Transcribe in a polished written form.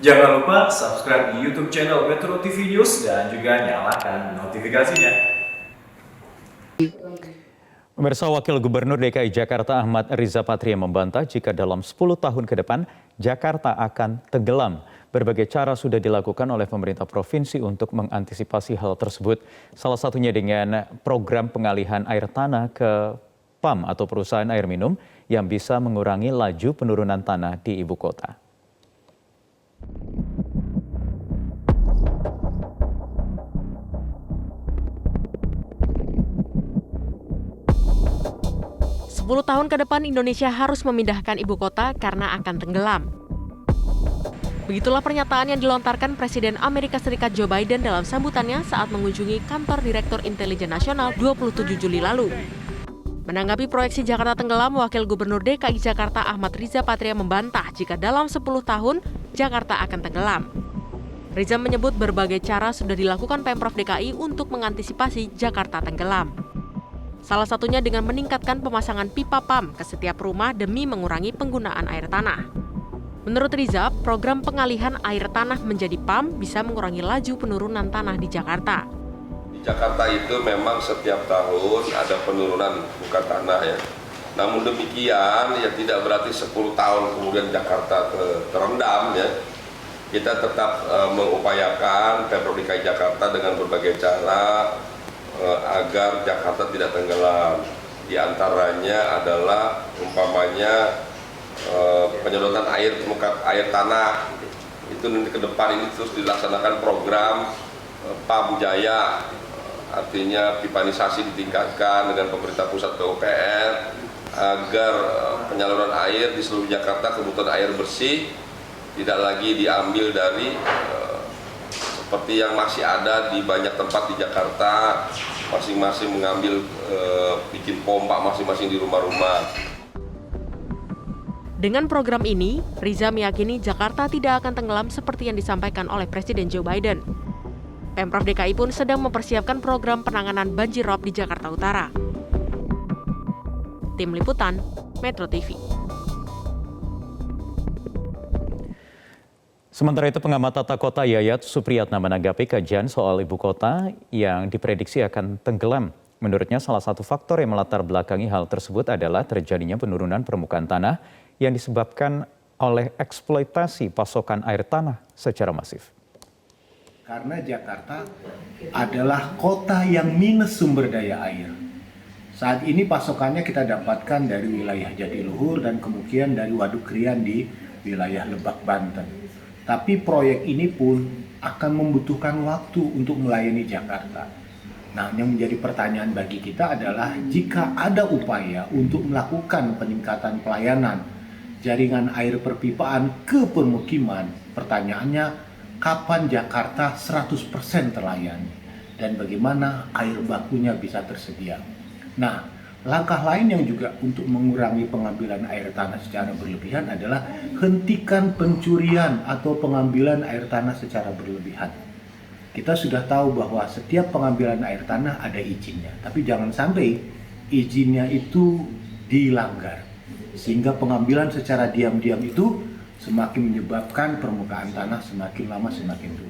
Jangan lupa subscribe di YouTube channel Metro TV News dan juga nyalakan notifikasinya. Pemirsa, Wakil Gubernur DKI Jakarta Ahmad Riza Patria membantah jika dalam 10 tahun ke depan Jakarta akan tenggelam. Berbagai cara sudah dilakukan oleh pemerintah provinsi untuk mengantisipasi hal tersebut. Salah satunya dengan program pengalihan air tanah ke PAM atau perusahaan air minum yang bisa mengurangi laju penurunan tanah di ibu kota. Sepuluh tahun ke depan Indonesia harus memindahkan ibu kota karena akan tenggelam. Begitulah pernyataan yang dilontarkan Presiden Amerika Serikat Joe Biden dalam sambutannya saat mengunjungi kantor Direktur Intelijen Nasional 27 Juli lalu. Menanggapi proyeksi Jakarta tenggelam, Wakil Gubernur DKI Jakarta Ahmad Riza Patria membantah jika dalam 10 tahun Jakarta akan tenggelam. Riza menyebut berbagai cara sudah dilakukan Pemprov DKI untuk mengantisipasi Jakarta tenggelam. Salah satunya dengan meningkatkan pemasangan pipa PAM ke setiap rumah demi mengurangi penggunaan air tanah. Menurut Riza, program pengalihan air tanah menjadi PAM bisa mengurangi laju penurunan tanah di Jakarta. Di Jakarta itu memang setiap tahun ada penurunan muka tanah ya. Namun demikian ya tidak berarti 10 tahun kemudian Jakarta terendam ya. Kita tetap mengupayakan Pemprov DKI Jakarta dengan berbagai cara agar Jakarta tidak tenggelam. Di antaranya adalah umpamanya penyedotan air tanah. Itu nanti ke depan ini terus dilaksanakan program PAM Jaya, artinya pipanisasi ditingkatkan dengan pemerintah pusat PUPR agar penyaluran air di seluruh Jakarta, kebutuhan air bersih tidak lagi diambil dari seperti yang masih ada di banyak tempat di Jakarta, masing-masing mengambil bikin pompa masing-masing di rumah-rumah. Dengan program ini, Riza meyakini Jakarta tidak akan tenggelam seperti yang disampaikan oleh Presiden Joe Biden. Pemprov DKI pun sedang mempersiapkan program penanganan banjir rob di Jakarta Utara. Tim Liputan, Metro TV. Sementara itu, pengamat tata kota Yayat Supriyatna menanggapi kajian soal ibu kota yang diprediksi akan tenggelam. Menurutnya, salah satu faktor yang melatar belakangi hal tersebut adalah terjadinya penurunan permukaan tanah yang disebabkan oleh eksploitasi pasokan air tanah secara masif. Karena Jakarta adalah kota yang minus sumber daya air. Saat ini pasokannya kita dapatkan dari wilayah Jatiluhur dan kemudian dari Waduk Krian di wilayah Lebak, Banten. Tapi proyek ini pun akan membutuhkan waktu untuk melayani Jakarta. Nah, yang menjadi pertanyaan bagi kita adalah jika ada upaya untuk melakukan peningkatan pelayanan jaringan air perpipaan ke permukiman, pertanyaannya kapan Jakarta 100% terlayani dan bagaimana air bakunya bisa tersedia. Nah, langkah lain yang juga untuk mengurangi pengambilan air tanah secara berlebihan adalah hentikan pencurian atau pengambilan air tanah secara berlebihan. Kita sudah tahu bahwa setiap pengambilan air tanah ada izinnya, tapi jangan sampai izinnya itu dilanggar. Sehingga pengambilan secara diam-diam itu semakin menyebabkan permukaan tanah semakin lama semakin turun.